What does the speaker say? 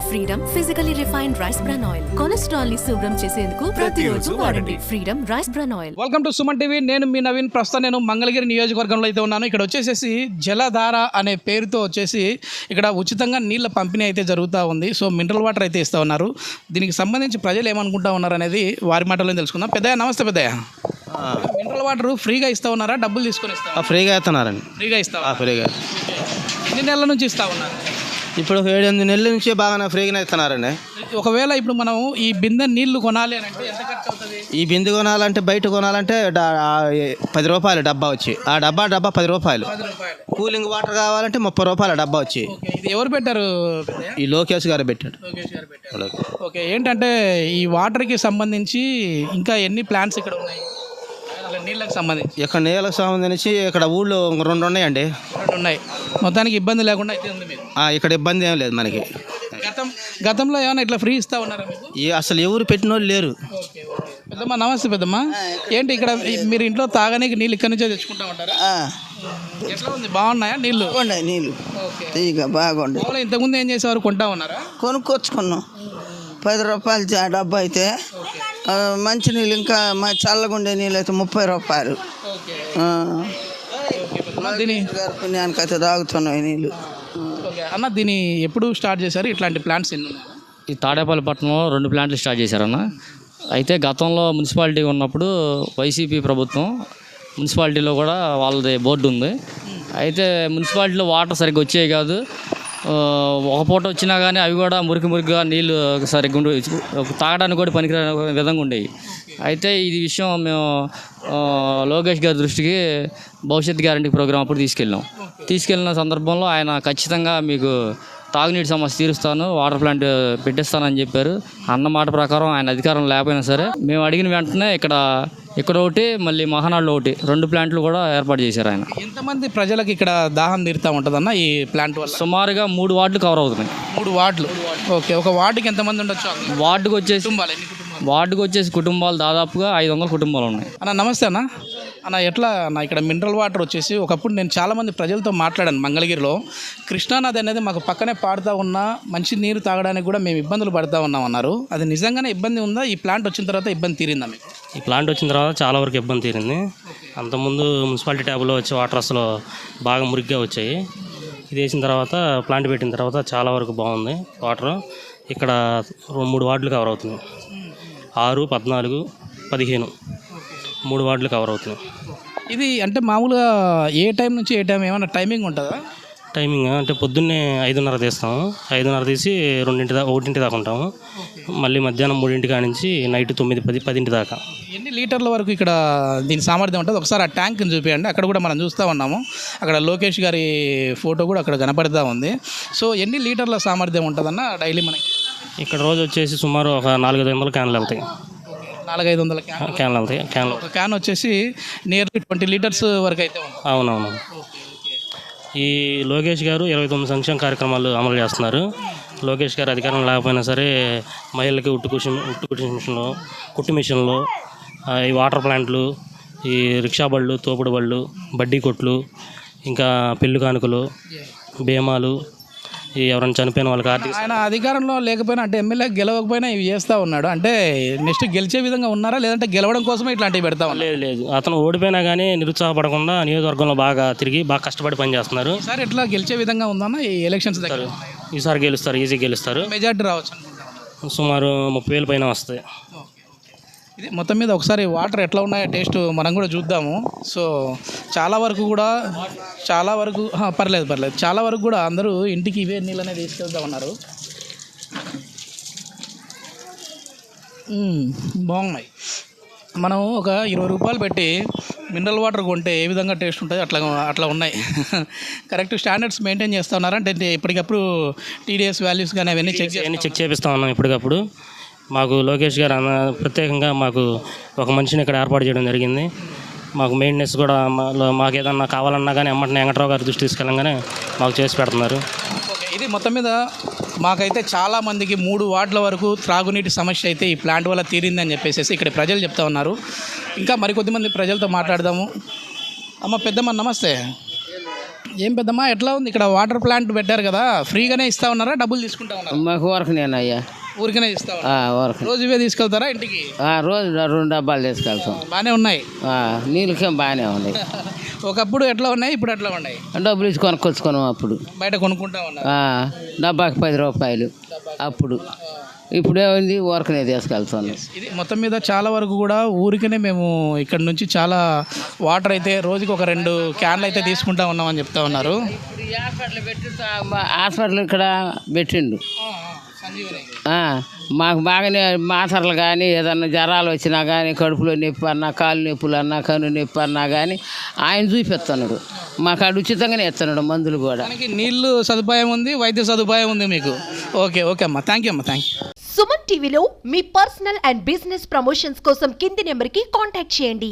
Freedom physically refined rice bran oil. Cholesterol ని శుభ్రం చేసేందుకు ప్రతిరోజు వాడండి freedom rice bran oil. Welcome to Suman TV. నేను మీ నవీన్. ప్రస్తుతం నేను మంగళగిరి నియోజకవర్గంలో అయితే ఉన్నాను. ఇక్కడ వచ్చేసి జలధార అనే పేరుతో వచ్చేసి ఇక్కడ ఉచితంగా నీళ్ళ పంపిణీ అయితే జరుగుతూ ఉంది. సో మినరల్ వాటర్ అయితే ఇస్తూ ఉన్నారు. దీనికి సంబంధించి ప్రజలు ఏమనుకుంటా ఉన్నారు అనేది వారి మాటల్లో తెలుసుకుందాం. పెద్దయ్య నమస్తే. పెద్దయ్య, మినరల్ వాటర్ ఫ్రీగా ఇస్తూ ఉన్నారా, డబ్బులు తీసుకొని ఇస్తారా? ఫ్రీగా ఇస్తున్నారండి. ఫ్రీగా ఇస్తా. ఫ్రీగా ఎన్ని నెలల నుంచి ఇస్తా ఉన్నారు? ఇప్పుడు 7-8 నెలల నుంచి బాగా ఫ్రీగానే ఇస్తున్నారండి. ఒకవేళ ఇప్పుడు మనం ఈ బిందె నీళ్లు కొనాలి అని అంటే ఎంత ఖర్చు అవుతుంది? ఈ బిందు కొనాలంటే బయట కొనాలంటే 10 రూపాయలు డబ్బా వచ్చి, ఆ డబ్బా 10 రూపాయలు. కూలింగ్ వాటర్ కావాలంటే 30 రూపాయల డబ్బా వచ్చి. ఇది ఎవరు పెట్టారు? ఈ లోకేష్ గారు పెట్టాడు. ఓకే, ఏంటంటే ఈ వాటర్కి సంబంధించి ఇంకా ఎన్ని ప్లాంట్స్ ఇక్కడ ఉన్నాయి నీళ్ళకి సంబంధించి? ఇక్కడ నీళ్ళకి సంబంధించి ఇక్కడ ఊళ్ళో 2 ఉన్నాయండి. 2 ఉన్నాయి. మొత్తానికి ఇబ్బంది లేకుండా అయితే ఉంది మీకు? ఇక్కడ ఇబ్బంది ఏం లేదు మనకి. గతంలో ఏమైనా ఇట్లా ఫ్రీ ఇస్తా ఉన్నారా మీకు? అసలు ఎవరు పెట్టిన వాళ్ళు లేరు. పెద్దమ్మ నమస్తే. పెద్దమ్మ, ఏంటి ఇక్కడ మీరు ఇంట్లో తాగడానికి నీళ్ళు ఇక్కడ నుంచే తెచ్చుకుంటా ఉంటారా? ఎట్లా ఉంది, బాగున్నాయా నీళ్ళు? నీళ్ళు బాగుండే. ఇంతకుముందు ఏం చేసేవారు, కొంటా ఉన్నారా? కొనుక్కొచ్చుకున్నాం. 10 రూపాయలు డబ్బా అయితే, మంచి నీళ్ళు ఇంకా చల్లగుండే నీళ్ళు అయితే 30 రూపాయలు. పుణ్యానికి అయితే తాగుతున్నాం ఈ నీళ్ళు. అన్న, దీన్ని ఎప్పుడు స్టార్ట్ చేశారు? ఇట్లాంటి ప్లాంట్స్ ఎన్ని ఉన్నాయి? ఈ తాడేపల్లిపట్నంలో 2 ప్లాంట్లు స్టార్ట్ చేశారన్న. అయితే గతంలో మున్సిపాలిటీ ఉన్నప్పుడు వైసీపీ ప్రభుత్వం మున్సిపాలిటీలో కూడా వాళ్ళది బోర్డు ఉంది. అయితే మున్సిపాలిటీలో వాటర్ సరిగ్గా వచ్చేవి కాదు. ఒక పూట వచ్చినా కానీ అవి కూడా మురికిగా నీళ్ళు సరిగ్గా తాగడానికి కూడా పనికిరాని విధంగా ఉండేవి. అయితే ఇది విషయం మేము లోకేష్ గారి దృష్టికి భవిష్యత్ గ్యారంటీ ప్రోగ్రాం అప్పుడు తీసుకెళ్ళిన సందర్భంలో ఆయన ఖచ్చితంగా మీకు తాగునీటి సమస్య తీరుస్తాను, వాటర్ ప్లాంట్ పెట్టిస్తానని చెప్పారు. అన్న మాట ప్రకారం ఆయన అధికారం లేకపోయినా సరే మేము అడిగిన వెంటనే ఇక్కడ ఒకటి, మళ్ళీ మహానాడులో ఒకటి, 2 ప్లాంట్లు కూడా ఏర్పాటు చేశారు ఆయన. ఎంతమంది ప్రజలకు ఇక్కడ దాహం తీరుతూ ఉంటుందన్న ఈ ప్లాంట్ వల్ల? సుమారుగా 3 వార్డులు కవర్ అవుతున్నాయి. 3 వార్డులు. ఓకే, ఒక వార్డుకి ఎంతమంది ఉండొచ్చు? వార్డుకు వచ్చేసి కుటుంబాలు దాదాపుగా 500 కుటుంబాలు ఉన్నాయి. అన్న నమస్తే. అన్న ఎట్లా అన్న, ఇక్కడ మినరల్ వాటర్ వచ్చేసి ఒకప్పుడు నేను చాలామంది ప్రజలతో మాట్లాడాను. మంగళగిరిలో కృష్ణానది అనేది మాకు పక్కనే పాడుతూ ఉన్నా మంచి నీరు తాగడానికి కూడా మేము ఇబ్బందులు పడుతూ ఉన్నాం అన్నారు. అది నిజంగానే ఇబ్బంది ఉందా? ఈ ప్లాంట్ వచ్చిన తర్వాత ఇబ్బంది తీరిందా మీకు? ఈ ప్లాంట్ వచ్చిన తర్వాత చాలా వరకు ఇబ్బంది తీరింది. అంతకుముందు మున్సిపాలిటీ ట్యాబ్లో వచ్చే వాటర్ అసలు బాగా మురిగ్గా వచ్చాయి. ఇది వేసిన తర్వాత ప్లాంట్ పెట్టిన తర్వాత చాలా వరకు బాగుంది వాటర్. ఇక్కడ 3 వార్డులు కవర్ అవుతున్నాయి. 6, 14, 15 3 వార్డులు కవర్ అవుతున్నాయి. ఇది అంటే మామూలుగా ఏ టైం నుంచి ఏ టైం ఏమైనా టైమింగ్ ఉంటుందా? టైమింగ్ అంటే పొద్దున్నే 5:30 తీస్తాము. 5:30 తీసి 1 దాకా ఉంటాము. మళ్ళీ మధ్యాహ్నం 3 కాడ నుంచి నైట్ 9, 10 దాకా. ఎన్ని లీటర్ల వరకు ఇక్కడ దీని సామర్థ్యం ఉంటుంది? ఒకసారి ఆ ట్యాంక్ని చూపించండి. అక్కడ కూడా మనం చూస్తూ ఉన్నాము. అక్కడ లోకేష్ గారి ఫోటో కూడా అక్కడ కనపడుతూ ఉంది. సో ఎన్ని లీటర్ల సామర్థ్యం ఉంటుందన్న డైలీ మనకి? ఇక్కడ రోజు వచ్చేసి సుమారు ఒక 400-500 క్యాన్లు వెళ్తాయి. 400-500 క్యాన్లు వెళ్తాయి. ఒక క్యాన్ వచ్చేసి నియర్లీ 20 లీటర్స్ వరకు అయితే ఉంది. అవునవును. ఈ లోకేష్ గారు 29 సంక్షేమ కార్యక్రమాలు అమలు చేస్తున్నారు. లోకేష్ గారు అధికారం లేకపోయినా సరే మహిళలకి కుట్టు మిషన్లు, ఈ వాటర్ ప్లాంట్లు, ఈ రిక్షా బళ్ళు, తోపుడు బళ్ళు, బడ్డీ కొట్లు, ఇంకా పెళ్లి కానుకలు, బీమాలు, ఈ ఎవరైనా చనిపోయిన వాళ్ళకి ఆర్థిక. ఆయన అధికారంలో లేకపోయినా అంటే ఎమ్మెల్యే గెలవకపోయినా ఇవి చేస్తూ ఉన్నాడు. అంటే నెక్స్ట్ గెలిచే విధంగా ఉన్నారా, లేదంటే గెలవడం కోసమే ఇట్లాంటివి పెడతా ఉన్నారు? లేదు, అతను ఓడిపోయినా కానీ నిరుత్సాహపడకుండా నియోజకవర్గంలో బాగా తిరిగి బాగా కష్టపడి పనిచేస్తున్నారు. ఈసారి ఎట్లా గెలిచే విధంగా ఉందన్న ఈ ఎలక్షన్స్ దగ్గర? ఈసారి గెలుస్తారు, ఈజీ గెలుస్తారు. మెజార్టీ రావచ్చు అనుకుంటున్నాను. సుమారు 30,000 పైన వస్తాయి. ఇది మొత్తం మీద ఒకసారి వాటర్ ఎట్లా ఉన్నాయో టేస్ట్ మనం కూడా చూద్దాము. సో చాలా వరకు పర్లేదు చాలా వరకు కూడా అందరూ ఇంటికి ఇవే నీళ్ళు అనేది తీసుకెళ్తా ఉన్నారు. బాగున్నాయి. మనం ఒక 20 రూపాయలు పెట్టి మినరల్ వాటర్ కొంటే ఏ విధంగా టేస్ట్ ఉంటుంది అట్లా ఉన్నాయి. కరెక్ట్ స్టాండర్డ్స్ మెయింటైన్ చేస్తూ ఉన్నారంటే ఎప్పటికప్పుడు TDS వాల్యూస్ కానీ అవన్నీ చెక్ చేపిస్తూ ఉన్నాం ఎప్పటికప్పుడు. మాకు లోకేష్ గారు ప్రత్యేకంగా మాకు ఒక మనిషిని ఇక్కడ ఏర్పాటు చేయడం జరిగింది. మాకు మెయింటెనెన్స్ కూడా మాకు ఏదన్నా కావాలన్నా కానీ వెంటనే వెంకట్రావు గారి దృష్టి తీసుకెళ్ళంగానే మాకు చేసి పెడుతున్నారు. ఇది మొత్తం మీద మాకైతే చాలామందికి 3 వార్డుల వరకు త్రాగునీటి సమస్య అయితే ఈ ప్లాంట్ వల్ల తీరిందని చెప్పేసి ఇక్కడ ప్రజలు చెప్తా ఉన్నారు. ఇంకా మరికొద్దిమంది ప్రజలతో మాట్లాడదాము. అమ్మ పెద్దమ్మ నమస్తే. ఏం పెద్దమ్మా ఎట్లా ఉంది ఇక్కడ వాటర్ ప్లాంట్ పెట్టారు కదా ఫ్రీగానే ఇస్తా ఉన్నారా డబ్బులు తీసుకుంటా ఉన్నారా? మాకు వరకునేనయ్యా ఊరికనే ఇస్తా ఉన్నారు వరకు రోజు ఇవే తీసుకెళ్తారా ఇంటికి? రోజు 2 డబ్బాలు తీసుకెళ్తాం. బాగానే ఉన్నాయి. నీళ్ళకేం బాగానే ఉన్నాయి. ఒకప్పుడు ఎట్లా ఉన్నాయి ఇప్పుడు ఎట్లా ఉన్నాయి? డబ్బులు ఇచ్చి కొనుక్కొచ్చుకున్నాం అప్పుడు. బయట కొనుక్కుంటా ఉన్నారు. డబ్బాకి 10 రూపాయలు అప్పుడు. ఇప్పుడేముంది ఊరకనే తీసుకెళ్తాను. ఇది మొత్తం మీద చాలా వరకు కూడా ఊరికనే మేము ఇక్కడ నుంచి చాలా వాటర్ అయితే రోజుకి ఒక 2 క్యాన్లు అయితే తీసుకుంటా ఉన్నామని చెప్తా ఉన్నారు. హాస్పిటల్ పెట్టి హాస్పిటల్ ఇక్కడ పెట్టిండు. మాకు బాగానే మాత్రలు కానీ ఏదన్నా జ్వరాలు వచ్చినా కానీ కడుపులో నొప్పి అన్నా కాలు నొప్పులు అన్నా కను నొప్పి అన్నా కానీ ఆయన చూపిస్తున్నాడు. మాకు ఆడు ఉచితంగానే ఇస్తున్నాడు మందులు కూడా. నీళ్ళు సదుపాయం ఉంది, వైద్య సదుపాయం ఉంది మీకు. ఓకే అమ్మా, థ్యాంక్ యూ అమ్మా, థ్యాంక్ యూ. సుమన్ టీవీలో మీ పర్సనల్ అండ్ బిజినెస్ ప్రమోషన్స్ కోసం కింది నెంబర్కి కాంటాక్ట్ చేయండి.